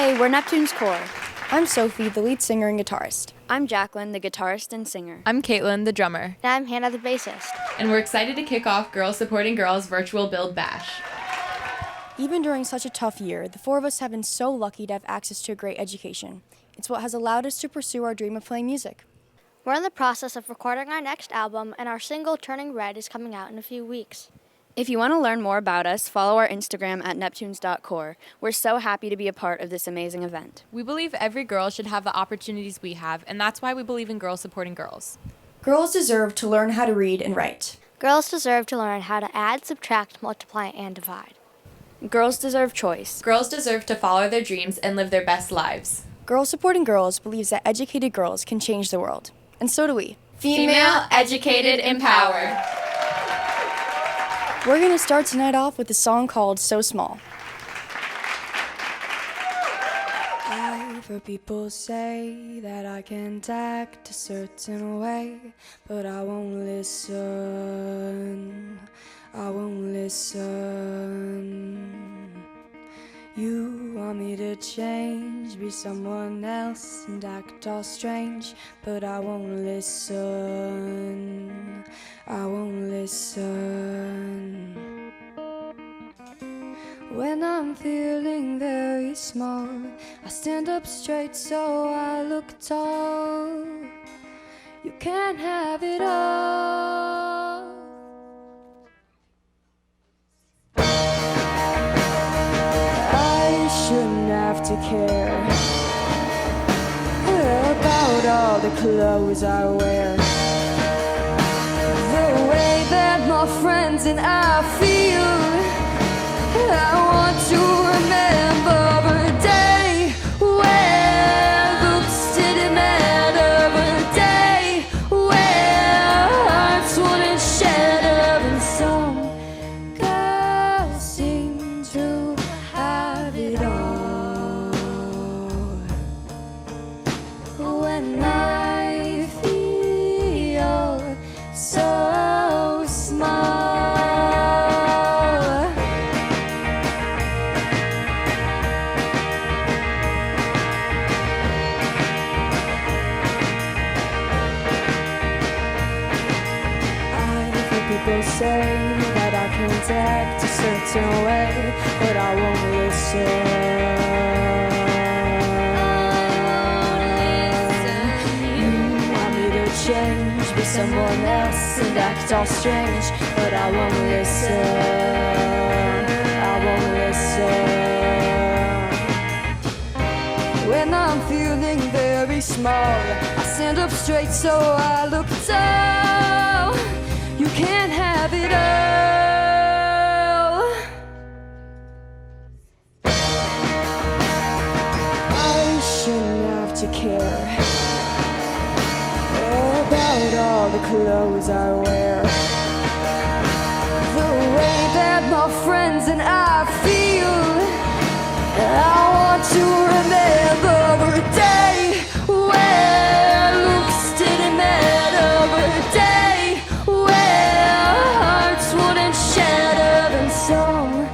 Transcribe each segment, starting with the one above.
Hey, we're Neptune's Core. I'm Sophie, the lead singer and guitarist. I'm Jacqueline, the guitarist and singer. I'm Caitlin, the drummer. And I'm Hannah, the bassist. And we're excited to kick off Girls Supporting Girls Virtual Build Bash. Even during such a tough year, the four of us have been so lucky to have access to a great education. It's what has allowed us to pursue our dream of playing music. We're in the process of recording our next album, and our single, Turning Red, is coming out in a few weeks. If you want to learn more about us, follow our Instagram at neptunes.core. We're so happy to be a part of this amazing event. We believe every girl should have the opportunities we have, and that's why we believe in Girls Supporting Girls. Girls deserve to learn how to read and write. Girls deserve to learn how to add, subtract, multiply, and divide. Girls deserve choice. Girls deserve to follow their dreams and live their best lives. Girls Supporting Girls believes that educated girls can change the world. And so do we. Female, educated, empowered. We're going to start tonight off with a song called So Small. I've heard people say that I can't act a certain way, but I won't listen. I won't listen. You want me to change, be someone else and act all strange, but I won't listen. I won't listen. When I'm feeling very small, I stand up straight so I look tall. You can't have it all. I shouldn't have to care about all the clothes I wear, the way that my friends and I feel. I want to remember a day where looks didn't matter, a day where hearts wouldn't shatter, and some girls seem to have it all. When I feel so small, people say that I can't act a certain way, but I won't listen. You want me to change, be someone else and act all strange, but I won't listen. I won't listen. When I'm feeling very small, I stand up straight so I look tall. You can't have it all. I shouldn't have to care about all the clothes I wear, the way that my friends and I feel. I want to remember a day where looks didn't matter, a day wouldn't shatter, and some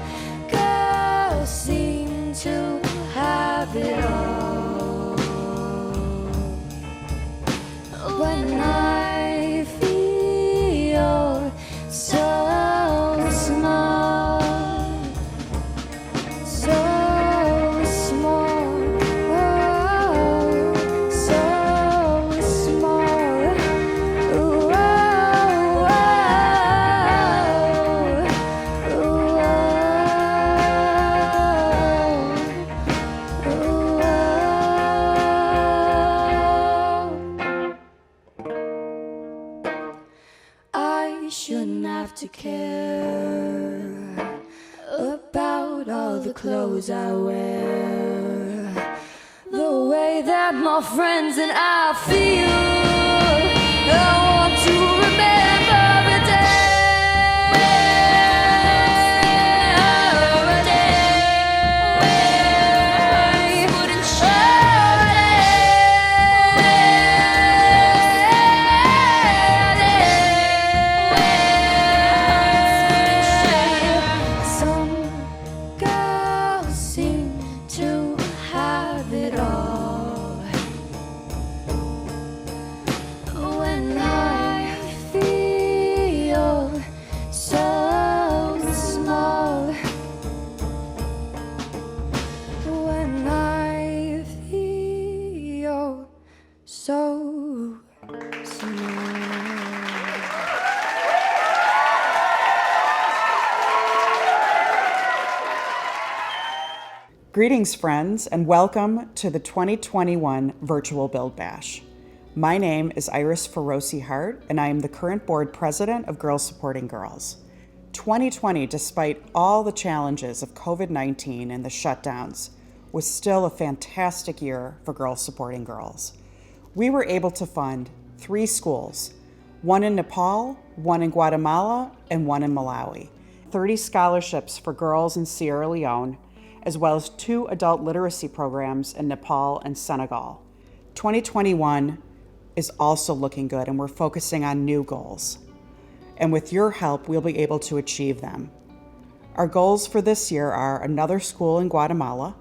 girls seem to have it all. When I feel so small, so small, oh, so small, oh, I shouldn't have to care about all the clothes I wear, the way that my friends and I feel. I want to remember a day, a day wouldn't shatter. Some girls seem to have Greetings, friends, and welcome to the 2021 Virtual Build Bash. My name is Iris Feroci Hart, and I am the current board president of Girls Supporting Girls. 2020, despite all the challenges of COVID-19 and the shutdowns, was still a fantastic year for Girls Supporting Girls. We were able to fund 3 schools, one in Nepal, one in Guatemala, and one in Malawi, 30 scholarships for girls in Sierra Leone, as well as 2 adult literacy programs in Nepal and Senegal. 2021 is also looking good, and we're focusing on new goals. And with your help, we'll be able to achieve them. Our goals for this year are another school in Guatemala,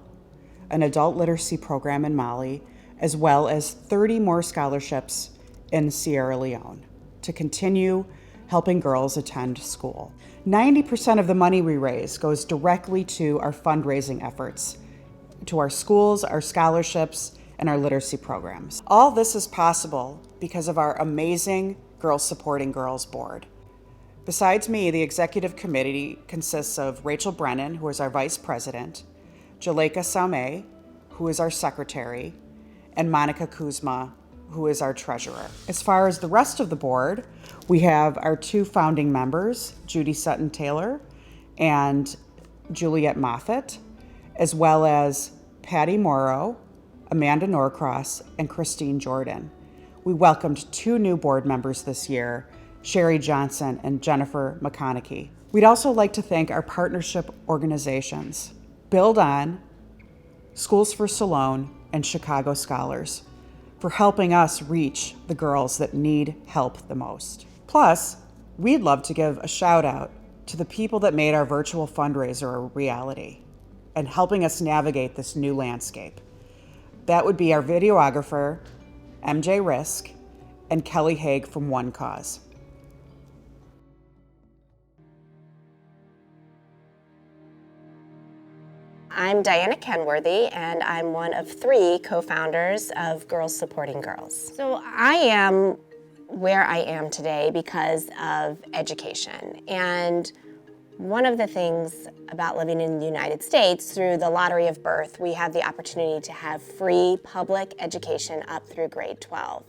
an adult literacy program in Mali, as well as 30 more scholarships in Sierra Leone to continue helping girls attend school. 90% of the money we raise goes directly to our fundraising efforts, to our schools, our scholarships, and our literacy programs. All this is possible because of our amazing Girls Supporting Girls board. Besides me, the executive committee consists of Rachel Brennan, who is our vice president, Jaleka Salme, who is our secretary, and Monica Kuzma, who is our treasurer. As far as the rest of the board, we have our 2 founding members, Judy Sutton Taylor and Juliet Moffett, as well as Patty Morrow, Amanda Norcross, and Christine Jordan. We welcomed 2 new board members this year, Sherry Johnson and Jennifer McConaughey. We'd also like to thank our partnership organizations, Build On, Schools for Salone, and Chicago Scholars, for helping us reach the girls that need help the most. Plus, we'd love to give a shout out to the people that made our virtual fundraiser a reality and helping us navigate this new landscape. That would be our videographer, MJ Risk, and Kelly Haig from One Cause. I'm Diana Kenworthy, and I'm one of 3 co-founders of Girls Supporting Girls. So I am where I am today because of education. And one of the things about living in the United States, through the lottery of birth, we have the opportunity to have free public education up through grade 12.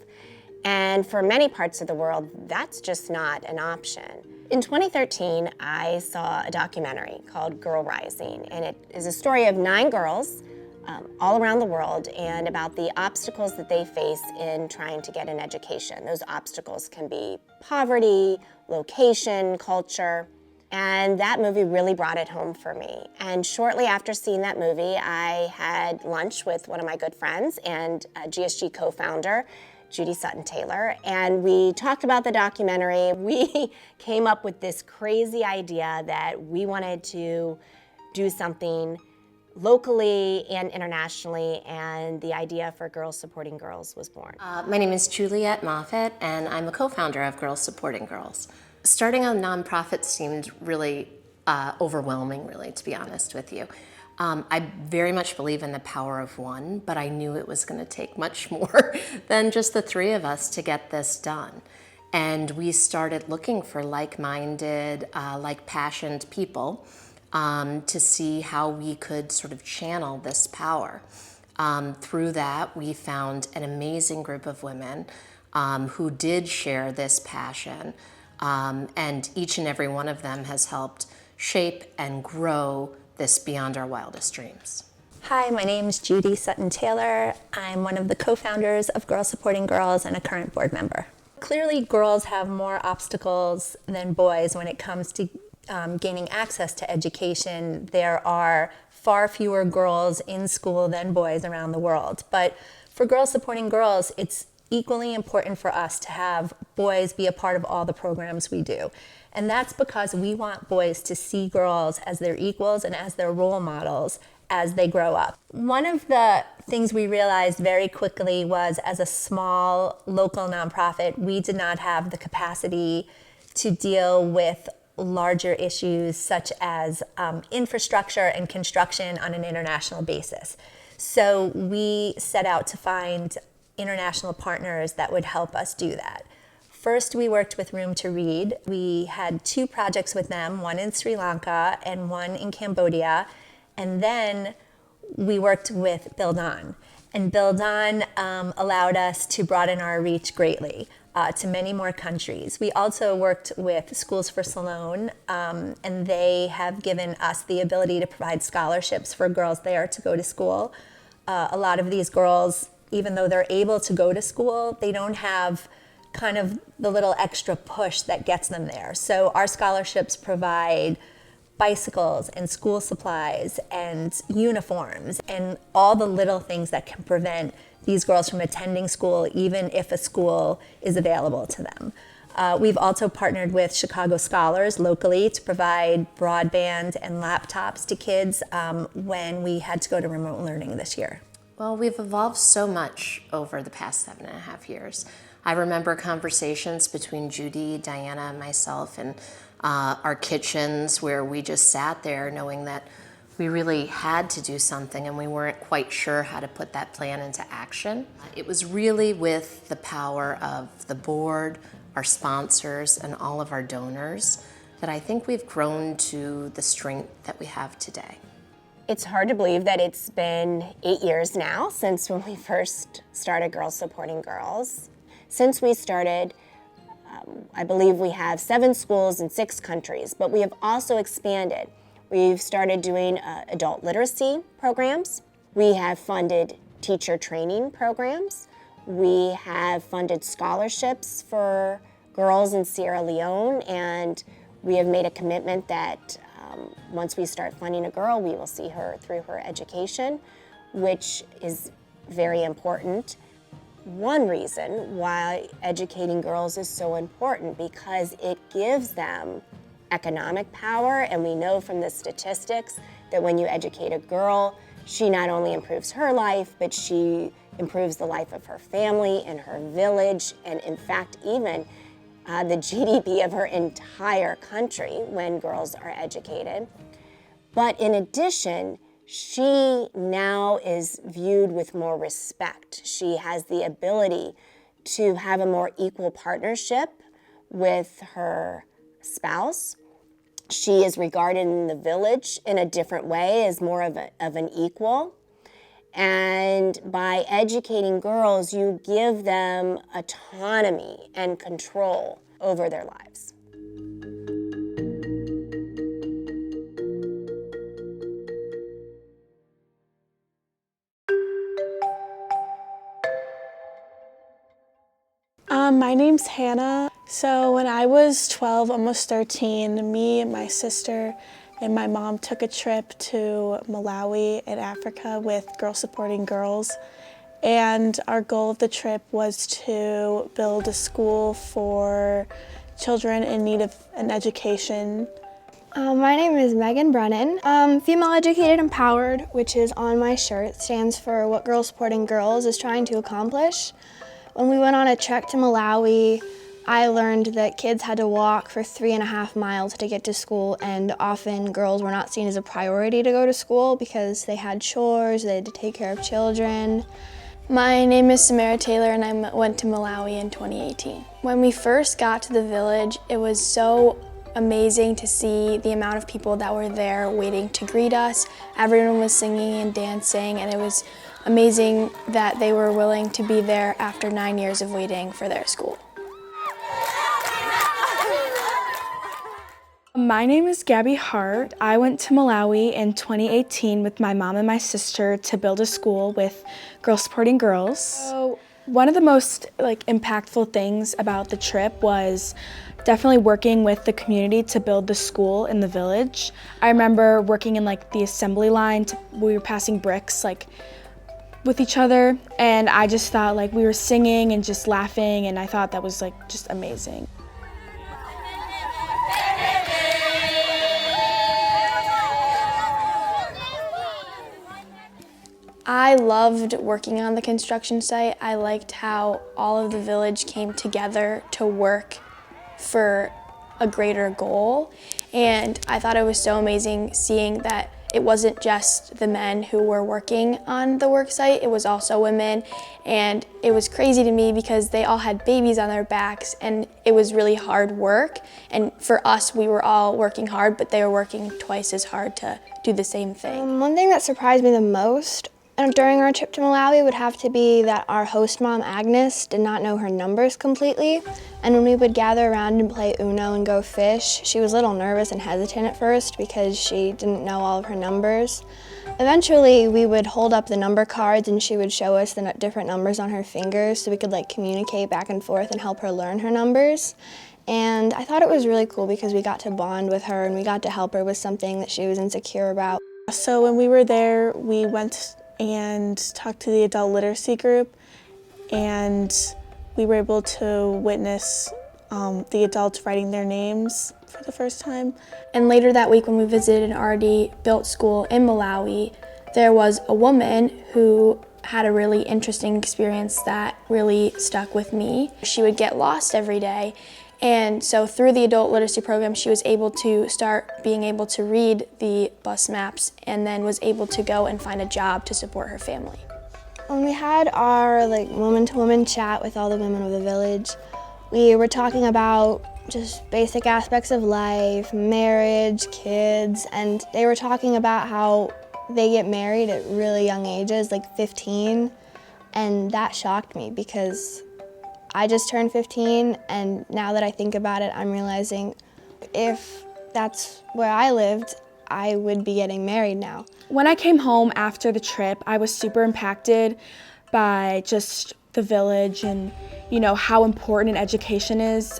And for many parts of the world, that's just not an option. In 2013, I saw a documentary called Girl Rising, and it is a story of 9 girls all around the world and about the obstacles that they face in trying to get an education. Those obstacles can be poverty, location, culture, and that movie really brought it home for me. And shortly after seeing that movie, I had lunch with one of my good friends and a GSG co-founder, Judy Sutton Taylor, and we talked about the documentary. We came up with this crazy idea that we wanted to do something locally and internationally, and the idea for Girls Supporting Girls was born. My name is Juliet Moffett, and I'm a co-founder of Girls Supporting Girls. Starting a nonprofit seemed really overwhelming, really, to be honest with you. I very much believe in the power of one, but I knew it was going to take much more than just the 3 of us to get this done. And we started looking for like-minded, like-passioned people to see how we could sort of channel this power. Through that, we found an amazing group of women who did share this passion, and each and every one of them has helped shape and grow this beyond our wildest dreams. Hi, my name is Judy Sutton Taylor. I'm one of the co-founders of Girls Supporting Girls and a current board member. Clearly, girls have more obstacles than boys when it comes to gaining access to education. There are far fewer girls in school than boys around the world. But for Girls Supporting Girls, it's equally important for us to have boys be a part of all the programs we do. And that's because we want boys to see girls as their equals and as their role models as they grow up. One of the things we realized very quickly was, as a small local nonprofit, we did not have the capacity to deal with larger issues such as infrastructure and construction on an international basis. So we set out to find international partners that would help us do that. First, we worked with Room to Read. We had 2 projects with them, one in Sri Lanka and one in Cambodia. And then we worked with Build On. And Build On allowed us to broaden our reach greatly to many more countries. We also worked with Schools for Salone, and they have given us the ability to provide scholarships for girls there to go to school. A lot of these girls, even though they're able to go to school, they don't have kind of the little extra push that gets them there. So our scholarships provide bicycles and school supplies and uniforms and all the little things that can prevent these girls from attending school even if a school is available to them. We've also partnered with Chicago Scholars locally to provide broadband and laptops to kids when we had to go to remote learning this year. Well, we've evolved so much over the past 7.5 years. I remember conversations between Judy, Diana, and myself in our kitchens where we just sat there knowing that we really had to do something and we weren't quite sure how to put that plan into action. It was really with the power of the board, our sponsors, and all of our donors that I think we've grown to the strength that we have today. It's hard to believe that it's been 8 years now since when we first started Girls Supporting Girls. Since we started, I believe we have 7 schools in 6 countries, but we have also expanded. We've started doing adult literacy programs. We have funded teacher training programs. We have funded scholarships for girls in Sierra Leone, and we have made a commitment that once we start funding a girl, we will see her through her education, which is very important. One reason why educating girls is so important because it gives them economic power, and we know from the statistics that when you educate a girl, she not only improves her life, but she improves the life of her family and her village, and in fact, even the GDP of her entire country when girls are educated. But in addition, she now is viewed with more respect. She has the ability to have a more equal partnership with her spouse. She is regarded in the village in a different way as more of an equal. And by educating girls, you give them autonomy and control over their lives. My name's Hannah. So when I was 12, almost 13, me and my sister and my mom took a trip to Malawi in Africa with Girls Supporting Girls. And our goal of the trip was to build a school for children in need of an education. My name is Megan Brennan. Female Educated Empowered, which is on my shirt, stands for what Girls Supporting Girls is trying to accomplish. When we went on a trek to Malawi, I learned that kids had to walk for 3.5 miles to get to school, and often girls were not seen as a priority to go to school because they had chores, they had to take care of children. My name is Samara Taylor and I went to Malawi in 2018. When we first got to the village, it was so amazing to see the amount of people that were there waiting to greet us. Everyone was singing and dancing, and it was amazing that they were willing to be there after 9 years of waiting for their school. My name is Gabby Hart. I went to Malawi in 2018 with my mom and my sister to build a school with Girls Supporting Girls. So one of the most impactful things about the trip was definitely working with the community to build the school in the village. I remember working in the assembly line. We were passing bricks with each other, and I just thought we were singing and just laughing, and I thought that was just amazing. I loved working on the construction site. I liked how all of the village came together to work for a greater goal, and I thought it was so amazing seeing that it wasn't just the men who were working on the work site, it was also women. And it was crazy to me because they all had babies on their backs and it was really hard work. And for us, we were all working hard, but they were working twice as hard to do the same thing. One thing that surprised me the most during our trip to Malawi would have to be that our host mom, Agnes, did not know her numbers completely. And when we would gather around and play Uno and go fish, she was a little nervous and hesitant at first because she didn't know all of her numbers. Eventually, we would hold up the number cards and she would show us the different numbers on her fingers so we could communicate back and forth and help her learn her numbers. And I thought it was really cool because we got to bond with her and we got to help her with something that she was insecure about. So when we were there, we went and talked to the adult literacy group, and we were able to witness the adults writing their names for the first time. And later that week when we visited an already built school in Malawi, there was a woman who had a really interesting experience that really stuck with me. She would get lost every day. And so through the adult literacy program, she was able to start being able to read the bus maps and then was able to go and find a job to support her family. When we had our woman-to-woman chat with all the women of the village, we were talking about just basic aspects of life, marriage, kids, and they were talking about how they get married at really young ages, 15, and that shocked me because I just turned 15, and now that I think about it, I'm realizing if that's where I lived, I would be getting married now. When I came home after the trip, I was super impacted by just the village and how important an education is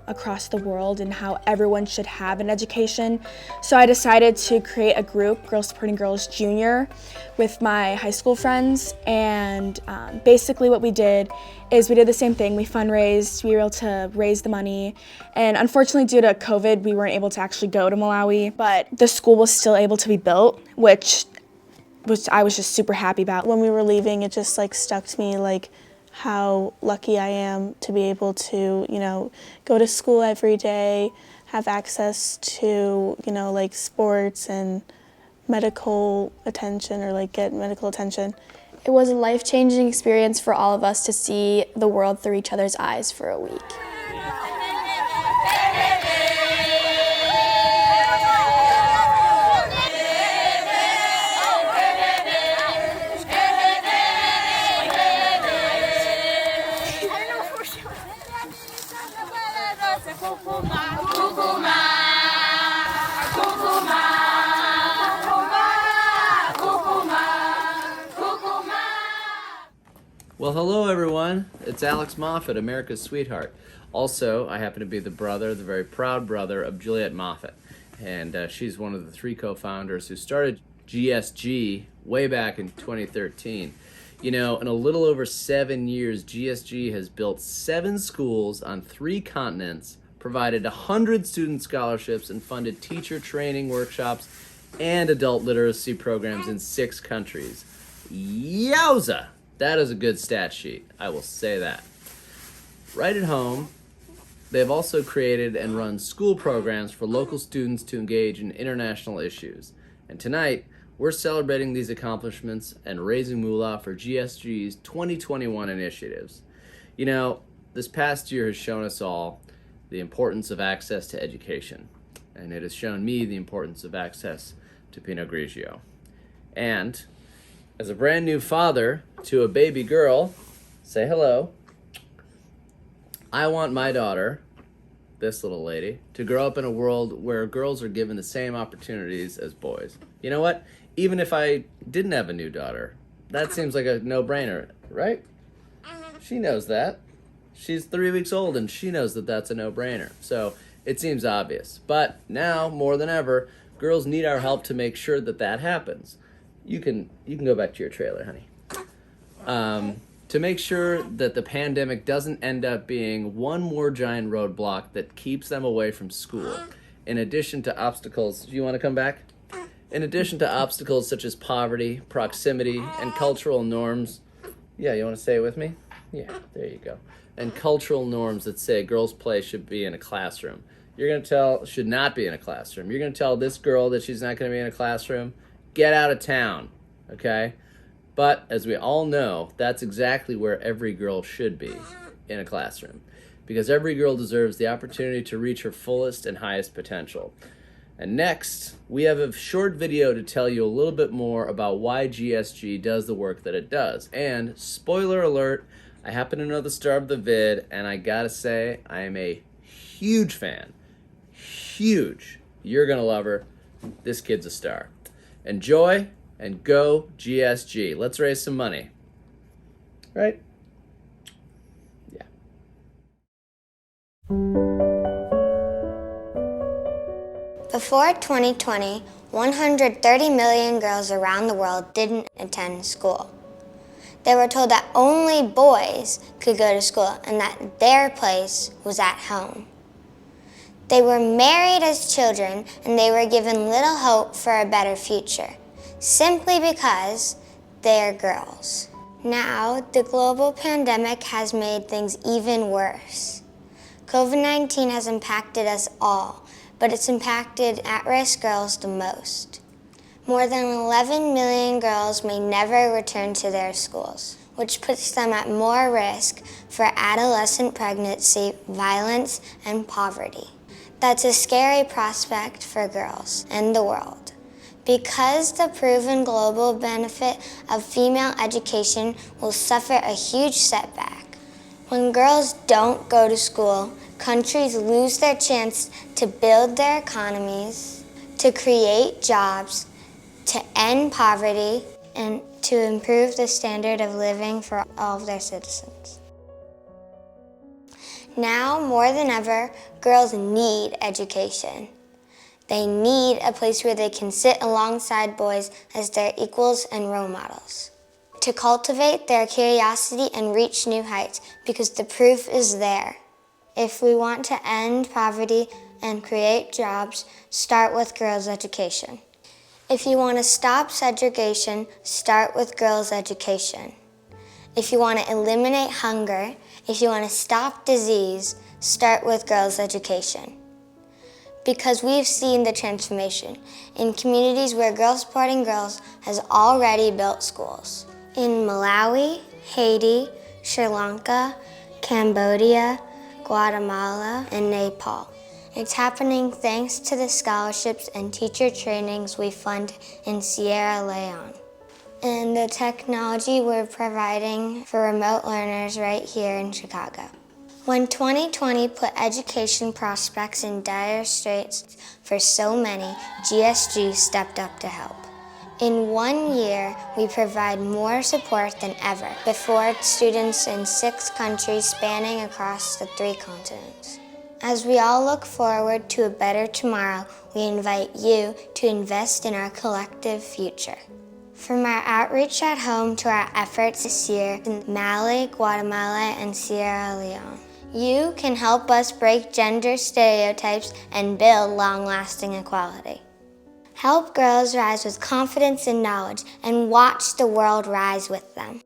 across the world and how everyone should have an education. So I decided to create a group, Girls Supporting Girls Junior, with my high school friends. And basically what we did is we did the same thing. We fundraised, we were able to raise the money. And unfortunately, due to COVID, we weren't able to actually go to Malawi, but the school was still able to be built, which I was just super happy about. When we were leaving, it just stuck to me how lucky I am to be able to, go to school every day, have access to, sports and medical attention or get medical attention. It was a life-changing experience for all of us to see the world through each other's eyes for a week. Well, hello everyone. It's Alex Moffat, America's sweetheart. Also, I happen to be the very proud brother of Juliet Moffat. And she's one of the 3 co-founders who started GSG way back in 2013. In a little over 7 years, GSG has built 7 schools on 3 continents, provided 100 student scholarships, and funded teacher training workshops and adult literacy programs in 6 countries. Yowza! That is a good stat sheet, I will say that. Right at home, they've also created and run school programs for local students to engage in international issues. And tonight, we're celebrating these accomplishments and raising moolah for GSG's 2021 initiatives. This past year has shown us all the importance of access to education, and it has shown me the importance of access to Pinot Grigio. And as a brand new father to a baby girl, say hello, I want my daughter, this little lady, to grow up in a world where girls are given the same opportunities as boys. You know what? Even if I didn't have a new daughter, that seems like a no-brainer, right? She knows that. She's 3 weeks old and she knows that that's a no-brainer. So it seems obvious. But now, more than ever, girls need our help to make sure that that happens. You can go back to your trailer, honey. To make sure that the pandemic doesn't end up being one more giant roadblock that keeps them away from school. In addition to obstacles, do you want to come back? In addition to obstacles such as poverty, proximity, and cultural norms. Yeah, you want to say it with me? Yeah, there you go. And cultural norms that say girls' play should be in a classroom. You're going to tell, should not be in a classroom. You're going to tell this girl that she's not going to be in a classroom. get out of town, okay? But as we all know, that's exactly where every girl should be in a classroom, because every girl deserves the opportunity to reach her fullest and highest potential. And next, we have a short video to tell you a little bit more about why GSG does the work that it does. And spoiler alert, I happen to know the star of the vid, and I gotta say, I am a huge fan. Huge. You're gonna love her. This kid's a star. Enjoy and go GSG. Let's raise some money. Right? Yeah. Before 2020, 130 million girls around the world didn't attend school. They were told that only boys could go to school and that their place was at home. They were married as children and they were given little hope for a better future, simply because they're girls. Now, the global pandemic has made things even worse. COVID-19 has impacted us all, but it's impacted at-risk girls the most. More than 11 million girls may never return to their schools, which puts them at more risk for adolescent pregnancy, violence, and poverty. That's a scary prospect for girls and the world. Because the proven global benefit of female education will suffer a huge setback. When girls don't go to school, countries lose their chance to build their economies, to create jobs, to end poverty, and to improve the standard of living for all of their citizens. Now, more than ever, girls need education. They need a place where they can sit alongside boys as their equals and role models, to cultivate their curiosity and reach new heights, because the proof is there. If we want to end poverty and create jobs, start with girls' education. If you want to stop segregation, start with girls' education. If you want to eliminate hunger, if you want to stop disease, start with girls' education. Because we've seen the transformation in communities where Girls Supporting Girls has already built schools. In Malawi, Haiti, Sri Lanka, Cambodia, Guatemala, and Nepal. It's happening thanks to the scholarships and teacher trainings we fund in Sierra Leone, and the technology we're providing for remote learners right here in Chicago. When 2020 put education prospects in dire straits for so many, GSG stepped up to help. In 1 year, we provide more support than ever before students in 6 countries spanning across the 3 continents. As we all look forward to a better tomorrow, we invite you to invest in our collective future. From our outreach at home to our efforts this year in Mali, Guatemala, and Sierra Leone, you can help us break gender stereotypes and build long-lasting equality. Help girls rise with confidence and knowledge, and watch the world rise with them.